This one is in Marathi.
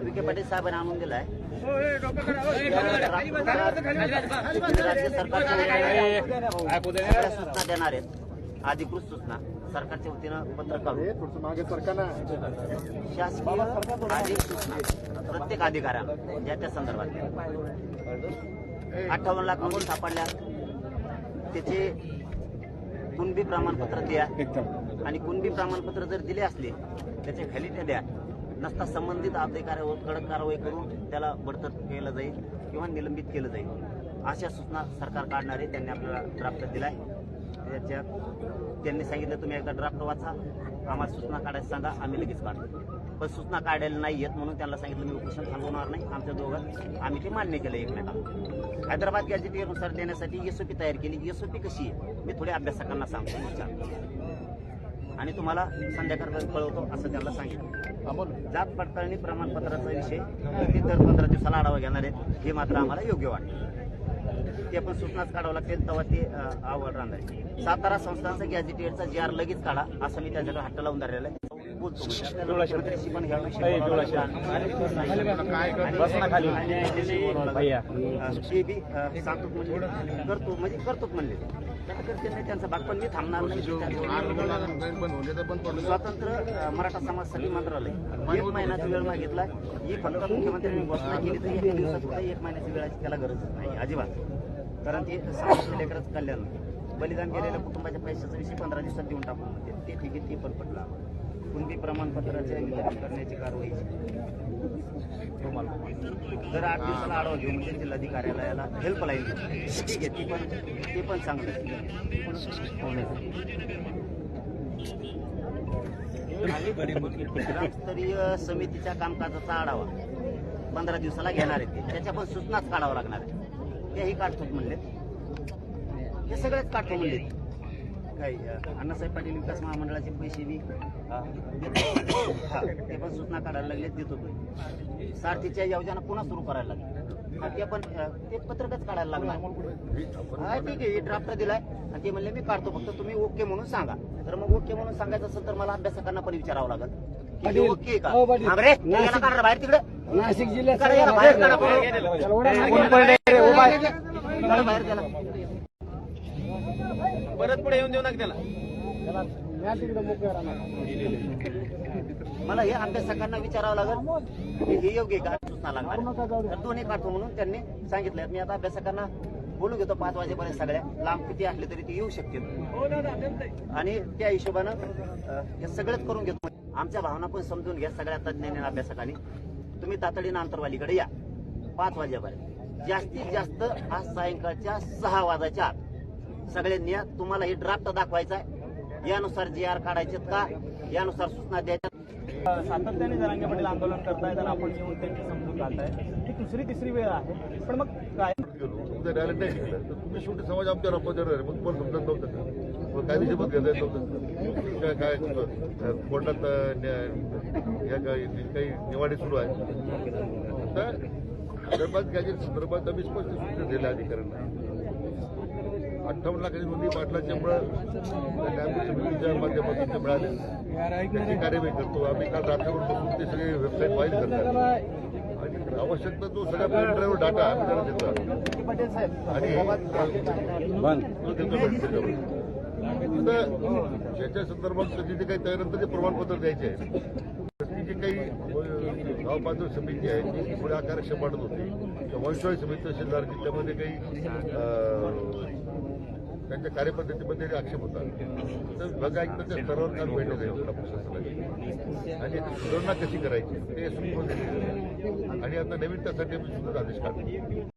विखे पाटील साहेबांनी आणून दिलाय. राज्य सरकार सूचना देणार आहेत, अधिकृत सूचना सरकारच्या वतीनं पत्र काढून शासकीय अधिक सूचना प्रत्येक अधिकाऱ्यांना ज्या त्या संदर्भात 58 लाख नोंद सापडल्या, त्याचे कुणबी प्रमाणपत्र द्या आणि कुणबी प्रमाणपत्र जर दिले असले त्याचे खाली ते द्या, नसता संबंधित अधिकाऱ्यावर कडक कारवाई करून त्याला बडतर्फ केलं जाईल किंवा निलंबित केलं जाईल, अशा सूचना सरकार काढणार आहे. त्यांनी आपल्याला ड्राफ्ट दिलाय. त्याच्यात त्यांनी सांगितलं तुम्ही एकदा ड्राफ्ट वाचा, आम्हाला सूचना काढायला सांगा, आम्ही लगेच काढतो. पण सूचना काढायला नाही येत म्हणून त्यांना सांगितलं मी उपोषण थांबवणार नाही. आमच्या दोघांत आम्ही ते मान्य केलं एकमेकांना. हैदराबाद गॅजेटियरनुसार देण्यासाठी एसओपी तयार केली. एसओपी कशी आहे मी थोड्या अभ्यासकांना सांगतो आणि तुम्हाला संध्याकाळपर्यंत कळवतो असं त्यांना सांगितलं. जात पडताळणी प्रमाणपत्राचा विषय ते दर 15 दिवसाला आढावा घेणार आहेत, हे मात्र आम्हाला योग्य वाटतं. ते पण सूचनाच काढावं लागतील तेव्हा ते आवड राहणार आहे. सातारा संस्थांचा गॅजेटियरचा GR लगेच काढा असं मी त्याच्याकडे हट्ट लावून धरलेला आहे. बोलतो पण ह्या विषयी करतो म्हणजे करतोच म्हणले त्यांचा भाग, पण मी थांबणार नाही. स्वतंत्र मराठा समाज सभी मंत्रालय 1 महिन्याचा वेळ मागितला. ही फक्त मुख्यमंत्र्यांनी घोषणा केली तर 1 दिवसात सुद्धा 1 महिन्याची वेळाची त्याला गरज नाही अजिबात. कारण ते समाज लेकरच कल्याण बलिदान केलेल्या कुटुंबाच्या पैशाचा विषय 15 दिवसात देऊन टाकून होते ते ठीक आहे. ते पण पटलं आम्हाला. कुणबी प्रमाणपत्राचे वितरण करण्याची कारवाई जर 8 दिवसाला आढावा घेऊन म्हणजे जिल्हाधिकार्यालयाला हेल्पलाईन ठीक आहे, ते पण चांगलं ग्रामस्तरीय समितीच्या कामकाजाचा आढावा 15 दिवसाला घेणार आहे. त्याच्या पण सूचनाच काढावं लागणार आहे. तेही काढतोच म्हणले, हे सगळेच काढतो म्हणले. काही अण्णासाहेब पाटील विकास महामंडळाचे पैसे मी ते पण सूचना काढायला लागले, देतो. सारथीच्या योजना पुन्हा सुरू करायला लागले, ते पण ते पत्रकच काढायला लागणार. हा ठीक आहे, ड्राफ्ट दिलाय आणि ते म्हणले मी काढतो, फक्त तुम्ही ओके म्हणून सांगा. तर मग ओके म्हणून सांगायचं असेल तर मला अभ्यासकांना पण विचारावं लागेल की ओके का बाहेर तिकडे नाशिक जिल्ह्यात बाहेर त्याला परत पुढे येऊन देऊ नका त्याला. मला हे अभ्यासकांना विचारावं लागेल की हे योग्य का सूचना लागणार. तर दोन्ही काढतो म्हणून त्यांनी सांगितलं. मी आता अभ्यासकांना बोलून घेतो 5 वाजेपर्यंत. सगळ्या लांब किती असले तरी ते येऊ शकतील आणि त्या हिशोबानं हे सगळंच करून घेतो. आमच्या भावना पण समजून घ्या सगळ्या तज्ञांनी अभ्यासकांनी. तुम्ही तातडीनं आंतरवालीकडे या 5 वाजेपर्यंत. जास्तीत जास्त आज सायंकाळच्या 6 वाजायच्या आत सगळ्यांनी तुम्हाला हे ड्राफ्ट दाखवायचा आहे. यानुसार GR काढायचे का, यानुसार सूचना द्यायच्या. सातत्याने जरांगे पाटील आंदोलन करतायत आणि आपण येऊन त्यांची समजूत घालताय. ही दुसरी तिसरी वेळ आहे, पण मग काय तुमचं न्यायालय नाही शिकलं तर तुम्ही शेवटी समाज आमच्या रामपदावर आहे. मग तुम्हाला समजत नव्हतं का? मग कायदेशीर मत घेता येत नव्हतं काय? कोर्टात काही निवाडी सुरू आहे. तर हैदराबाद गॅजेट संदर्भात आम्ही स्पष्ट सूचना दिल्या अधिकाऱ्यांना. 58 लाखाची नोंदी पाटलाच्यामुळं न्यायमूर्ती समितीच्या माध्यमातून ते मिळाले, त्याची कार्यवाही करतो आम्ही. काल रात्रभर बसून ते सगळे वेबसाईट फाईल करतात आणि आवश्यकता तो सगळ्या पेनड्राईव्ह डाटा आम्ही त्याला देतो आणि ज्याच्या संदर्भात तिथे काही त्यानंतर ते प्रमाणपत्र द्यायचे आहे. ती जी काही गाव पातळी समिती आहे ती थोड्या कार्यक्षम वाटत होती. वंशवाळी समिती तशी झाली, त्यामध्ये काही त्यांच्या कार्यपद्धतीमध्ये आक्षेप होता. तर विभाग आयुक्तांच्या स्तरावर काल बैठक आहे प्रशासनाची आणि सुधारणा कशी करायची ते सुचवून दिली आणि आता नवीन त्यासाठी आम्ही सुद्धा आदेश काढले.